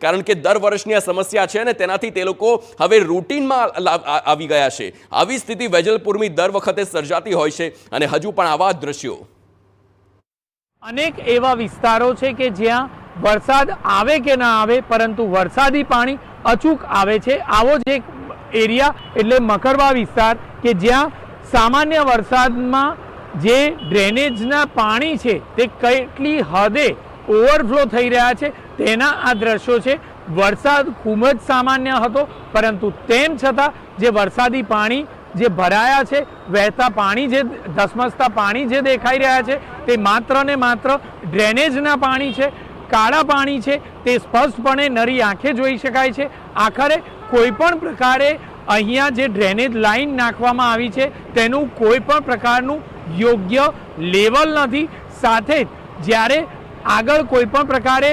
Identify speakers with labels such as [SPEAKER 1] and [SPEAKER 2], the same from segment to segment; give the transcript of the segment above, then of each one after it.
[SPEAKER 1] કારણ કે દર વર્ષની આ સમસ્યા છે ને તેનાથી તે લોકો હવે રૂટીનમાં આવી ગયા છે। આવી સ્થિતિ વેજલપુરની દર વખતે સર્જાતી હોય છે અને હજુ પણ આવા જ દ્રશ્યો
[SPEAKER 2] અનેક એવા વિસ્તારો છે કે જ્યાં વરસાદ આવે કે ના આવે પરંતુ વરસાદી પાણી અચૂક આવે છે। આવો જ એક એરિયા એટલે મકરબા વિસ્તાર કે જ્યાં સામાન્ય વરસાદમાં જે ડ્રેનેજના પાણી છે તે કેટલી હદે ઓવરફ્લો થઈ રહ્યા છે તેના આ દ્રશ્યો છે। વરસાદ ખૂબ જ સામાન્ય હતો પરંતુ તેમ છતાં જે વરસાદી પાણી જે ભરાયા છે, વહેતા પાણી જે ધસમસતા પાણી જે દેખાઈ રહ્યા છે તે માત્ર ને માત્ર ડ્રેનેજના પાણી છે, કાળા પાણી છે। તે સ્પષ્ટપણે નરી આંખે જોઈ શકાય છે। આખરે કોઈ પણ પ્રકારે અહીંયા જે ડ્રેનેજ લાઈન નાખવામાં આવી છે તેનું કોઈ પણ પ્રકારનું યોગ્ય લેવલ નથી। સાથે જ જ્યારે આગળ કોઈ પણ પ્રકારે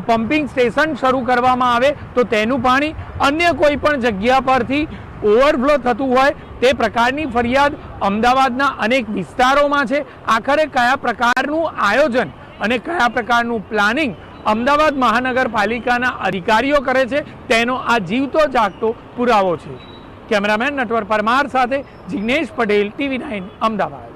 [SPEAKER 2] પમ્પિંગ સ્ટેશન શરૂ કરવામાં આવે તો તેનું પાણી અન્ય કોઈ પણ જગ્યા પરથી ઓવરફ્લો થતું હોય તે પ્રકારની ફરિયાદ અમદાવાદના અનેક વિસ્તારોમાં છે। આખરે કયા પ્રકારનું આયોજન અને કયા પ્રકારનું પ્લાનિંગ અમદાવાદ મહાનગરપાલિકાના અધિકારીઓ કરે છે તેનો આ જીવતો જાગતો પુરાવો છે। કેમેરામેન નટવર પરમાર સાથે જિગ્નેશ પટેલ, TV9 અમદાવાદ।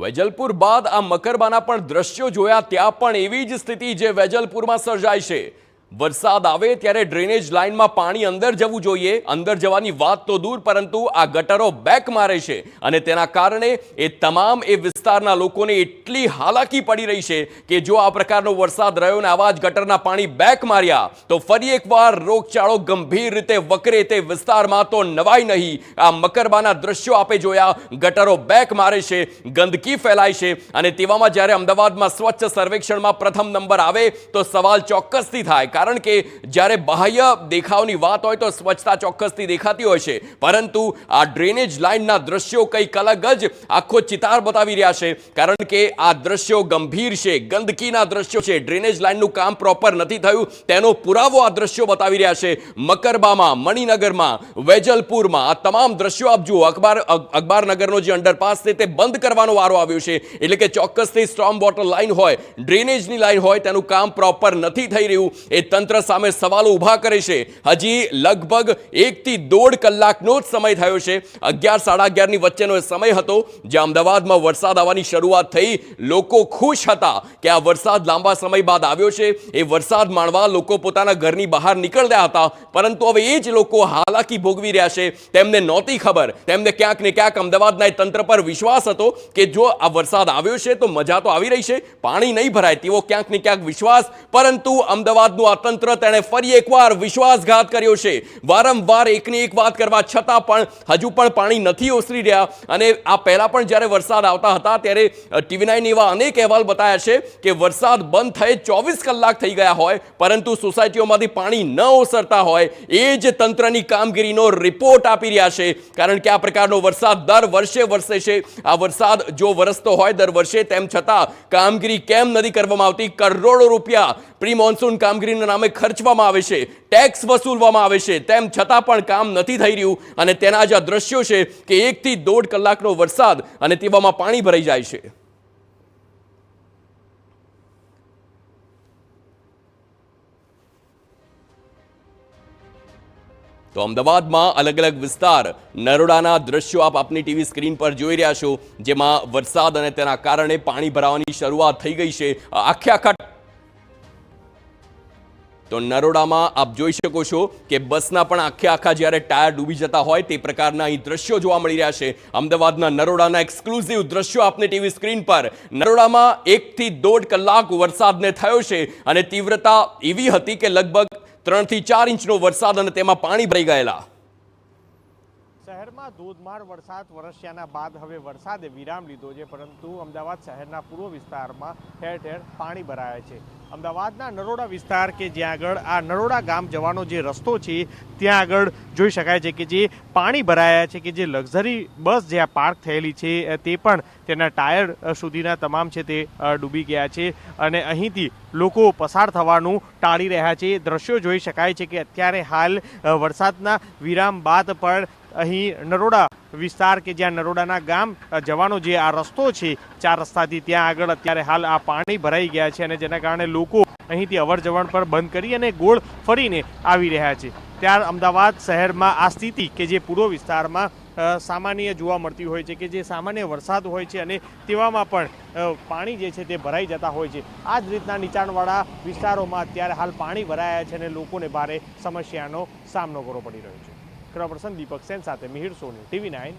[SPEAKER 1] વેજલપુર બાદ આ મકરબાના પણ દ્રશ્યો જોયા, ત્યાં પણ એવી જ સ્થિતિ જે વેજલપુરમાં સર્જાય છે। વરસાદ આવે ત્યારે ડ્રેનેજ લાઇનમાં પાણી અંદર જવું જોઈએ, અંદર જવાની વાત તો દૂર પરંતુ આ ગટરો બેક મારે છે અને તેના કારણે એ તમામ એ વિસ્તારના લોકોને એટલી હાલાકી પડી રહી છે કે જો આ પ્રકારનો વરસાદ રહ્યો ને આવા જ ગટરના પાણી બેક માર્યા તો ફરી એકવાર રોગચાળો ગંભીર રીતે વકરે તે વિસ્તારમાં તો નવાઈ નહીં। આ મકરબાના દ્રશ્યો આપે જોયા, ગટરો બેક મારે છે, ગંદકી ફેલાય છે અને તેવામાં જ્યારે અમદાવાદમાં સ્વચ્છ સર્વેક્ષણમાં પ્રથમ નંબર આવે તો સવાલ ચોક્કસથી થાય, કારણ કે જ્યારે બાહ્ય દેખાવની વાત હોય તો સ્વચ્છતા ચોક્કસથી દેખાતી હોય છે પરંતુ આ ડ્રેનેજ લાઇનના દ્રશ્યો કંઈક અલગ જ આખો ચિતાર બતાવી રહ્યા છે। કારણ કે આ દ્રશ્યો ગંભીર છે, ગંદકીના દ્રશ્યો છે, ડ્રેનેજ લાઇનનું કામ પ્રોપર નથી થયું તેનો પુરાવો આ દ્રશ્યો બતાવી રહ્યા છે। મકરબામાં, મણિનગરમાં, વેજલપુરમાં આ તમામ દ્રશ્યો આપ જુઓ। અખબારનગરનો જે અંડરપાસ છે તે બંધ કરવાનો વારો આવ્યો છે, એટલે કે ચોક્કસથી સ્ટોર્મ વોટર લાઇન હોય, ડ્રેનેજની લાઇન હોય તેનું કામ પ્રોપર નથી થઈ રહ્યું। એ તંત્ર સામે સવાલો ઊભા કરે છે। હજી લગભગ 1 થી 1.5 કલાકનો જ સમય થયો છે। 11, સાડા 11ની વચ્ચેનો સમય હતો જે અમદાવાદમાં વરસાદ આવવાની શરૂઆત થઈ। લોકો ખુશ હતા કે આ વરસાદ લાંબા સમય બાદ આવ્યો છે, એ વરસાદ માણવા લોકો પોતાના ઘરની બહાર નીકળ્યા હતા પરંતુ હવે એ જ લોકો હાલાકી ભોગવી રહ્યા છે। તેમને નહોતી ખબર, તેમને ક્યાંક ને ક્યાંક અમદાવાદના તંત્ર પર વિશ્વાસ હતો કે જો આ વરસાદ આવ્યો છે તો મજા તો આવી રહી છે, પાણી નહીં ભરાય તેવો ક્યાંક ને ક્યાંક વિશ્વાસ, પરંતુ અમદાવાદનું આ તંત્ર તેણે ફરી એકવાર વિશ્વાસઘાત કર્યો છે। વારંવાર એકની એક વાત કરવા છતાં પણ હજુ પણ પાણી નથી ઓસરી રહ્યા અને આ પહેલા પણ જ્યારે વરસાદ આવતા હતા ત્યારે TV9 એવા અનેક અહેવાલ બતાવ્યા છે કે વરસાદ બંધ થયે 24 કલાક થઈ ગયા હોય પરંતુ સોસાયટીઓમાંથી પાણી ન ઓસરતા હોય એ જ તંત્રની કામગીરીનો રિપોર્ટ આપી રહ્યા છે। કારણ કે આ પ્રકારનો વરસાદ દર વર્ષે વરસે છે। આ વરસાદ જો વરસતો હોય દર વર્ષે તેમ છતાં કામગીરી કેમ નથી કરવામાં આવતી? કરોડો રૂપિયા પ્રી મોન્સૂન કામગીરીના નામે ખર્ચવામાં આવે છે, ટેક્સ વસૂલવામાં આવે છે, તેમ છતાં પણ કામ નથી થઈ રહ્યું અને તેના જ આ દ્રશ્યો છે કે 1 થી 1.5 કલાકનો વરસાદ અને તેવામાં પાણી ભરાઈ જાય છે। તો અમદાવાદમાં અલગ અલગ વિસ્તાર, નરોડાના દ્રશ્યો આપ આપની ટીવી સ્ક્રીન પર જોઈ રહ્યા છો જેમાં વરસાદ અને તેના કારણે પાણી ભરાવાની શરૂઆત થઈ ગઈ છે। આખા તો નરોડામાં આપ જોઈ શકો છો કે બસના પણ આખા જ્યારે ટાયર ડૂબી જતા હોય તે પ્રકારના અહીં દ્રશ્યો જોવા મળી રહ્યા છે। અમદાવાદના નરોડાના એક્સક્લુઝિવ દ્રશ્યો આપને ટીવી સ્ક્રીન પર। નરોડામાં 1 થી 1.5 કલાક વરસાદને થયો છે અને તીવ્રતા એવી હતી કે લગભગ 3 થી 4 ઇંચનો વરસાદ અને તેમાં પાણી ભરાઈ ગયેલા।
[SPEAKER 3] શહેરમાં ધોધમાર વરસાદ વરસ્યાના બાદ હવે વરસાદે વિરામ લીધો છે પરંતુ અમદાવાદ શહેરના પૂર્વ વિસ્તારમાં ઠેર ઠેર પાણી ભરાયા છે। અમદાવાદના નરોડા વિસ્તાર કે જ્યાં આગળ આ નરોડા ગામ જવાનો જે રસ્તો છે ત્યાં આગળ જોઈ શકાય છે કે જે પાણી ભરાયા છે, કે જે લક્ઝરી બસ જ્યાં પાર્ક થયેલી છે તે પણ તેના ટાયર સુધીના તમામ છે તે ડૂબી ગયા છે અને અહીંથી લોકો પસાર થવાનું ટાળી રહ્યા છે। દ્રશ્યો જોઈ શકાય છે કે અત્યારે હાલ વરસાદના વિરામ બાદ પણ અહીં નરોડા વિસ્તાર કે જ્યાં નરોડાના ગામ જવાનો જે આ રસ્તો છે 4 રસ્તાથી ત્યાં આગળ અત્યારે હાલ આ પાણી ભરાઈ ગયા છે અને જેના કારણે લોકો અહીંથી અવરજવર પર બંધ કરી અને ગોળ ફરીને આવી રહ્યા છે। ત્યારે અમદાવાદ શહેરમાં આ સ્થિતિ કે જે પૂર્વ વિસ્તારમાં સામાન્ય જોવા મળતી હોય છે કે જે સામાન્ય વરસાદ હોય છે અને તેવામાં પણ પાણી જે છે તે ભરાઈ જતા હોય છે। આ જ રીતના નીચાણવાળા વિસ્તારોમાં અત્યારે હાલ પાણી ભરાયા છે અને લોકોને ભારે સમસ્યાનો સામનો કરવો પડી રહ્યો છે। કેમેરા પર્સન દીપક સેન સાથે મિહિર સોની, TV9।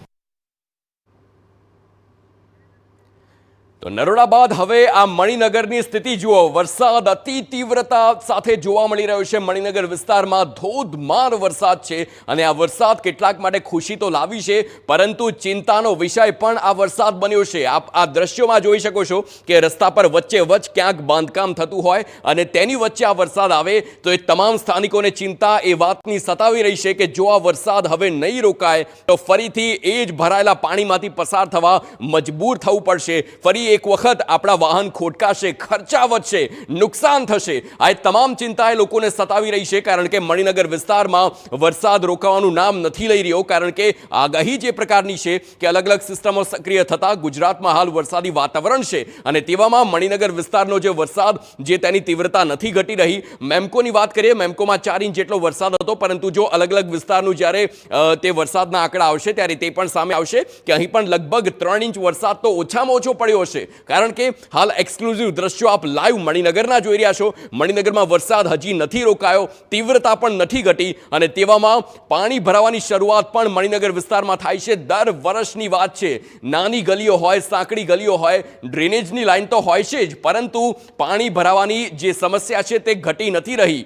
[SPEAKER 1] તો નરોડા બાદ હવે આ મણિનગરની સ્થિતિ જુઓ। વરસાદ અતિ તીવ્રતા સાથે જોવા મળી રહ્યો છે। મણિનગર વિસ્તારમાં ધોધમાર વરસાદ છે અને આ વરસાદ કેટલાક માટે ખુશી તો લાવી છે, પરંતુ ચિંતાનો વિષય પણ આ વરસાદ બન્યો છે। આપ આ દ્રશ્યોમાં જોઈ શકો છો કે રસ્તા પર વચ્ચે વચ્ચ ક્યાંક બાંધકામ થતું હોય અને તેની વચ્ચે આ વરસાદ આવે તો એ તમામ સ્થાનિકોને ચિંતા એ વાતની સતાવી રહી છે કે જો આ વરસાદ હવે નહીં રોકાય તો ફરીથી એ જ ભરાયેલા પાણીમાંથી પસાર થવા મજબૂર થવું પડશે। ફરી એક વખત આપણા વાહન ખોટકાશે, ખર્ચા વધશે, નુકસાન થશે। આ તમામ ચિંતા એ લોકોને સતાવી રહી છે, કારણ કે મણિનગર વિસ્તારમાં વરસાદ રોકાવાનું નામ નથી લઈ રહ્યો, કારણ કે આગાહી જે પ્રકારની છે કે અલગ અલગ સિસ્ટમો સક્રિય થતા ગુજરાતમાં હાલ વરસાદી વાતાવરણ છે અને તેવામાં મણિનગર વિસ્તારનો જે વરસાદ જે તેની તીવ્રતા નથી ઘટી રહી। મેમ્કોની વાત કરીએ, મેમ્કોમાં 4 ઇંચ જેટલો વરસાદ હતો, પરંતુ જો અલગ અલગ વિસ્તારનું જ્યારે તે વરસાદના આંકડા આવશે ત્યારે તે પણ સામે આવશે કે અહીં પણ લગભગ 3 ઇંચ વરસાદ તો ઓછામાં ઓછો પડ્યો હશે, કારણ કે હાલ એક્સક્લુઝિવ દ્રશ્યો આપ લાઈવ મણિનગરના જોઈ રહ્યા છો। મણિનગરમાં વરસાદ હજી નથી રોકાયો, તીવ્રતા પણ નથી ઘટી અને તેવામાં પાણી ભરાવાની શરૂઆત પણ મણિનગર વિસ્તારમાં થાય છે। દર વર્ષની વાત છે, નાની ગલીઓ હોય, સાંકડી ગલીઓ હોય, ડ્રેનેજની લાઈન તો હોય છે જ, પરંતુ પાણી ભરાવાની જે સમસ્યા છે તે ઘટી નથી રહી।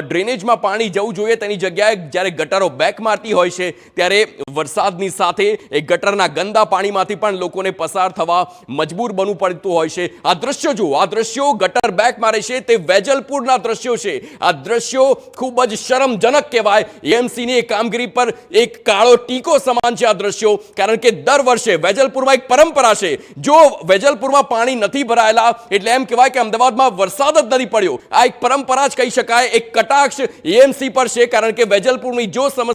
[SPEAKER 1] ડ્રેનેજમાં પાણી જવું જોઈએ તેની જગ્યાએ જ્યારે ગટરો બેક મારતી હોય છે ત્યારે વરસાદની સાથે એ ગટરના ગંદા પાણીમાંથી પણ લોકોને પસાર થવા મજબૂર બનવું પડતું હોય છે। આ દ્રશ્યો જુઓ, આ દ્રશ્યો ગટર બેક મારે છે તે વેજલપુરના દ્રશ્યો છે। આ દ્રશ્યો ખૂબ જ શરમજનક કહેવાય। એએમસીની કામગીરી પર એક કાળો ટીકો સમાન છે આ દ્રશ્યો, કારણ કે દર વર્ષે વેજલપુરમાં એક પરંપરા છે, જો વેજલપુરમાં પાણી નથી ભરાયેલા એટલે એમ કહેવાય કે અમદાવાદમાં વરસાદ જ નથી પડ્યો। આ એક પરંપરા જ કહી શકાય, એક કટાક્ષ એએમસી પર છે, કારણ કે વેજલપુરની જો સમસ્યા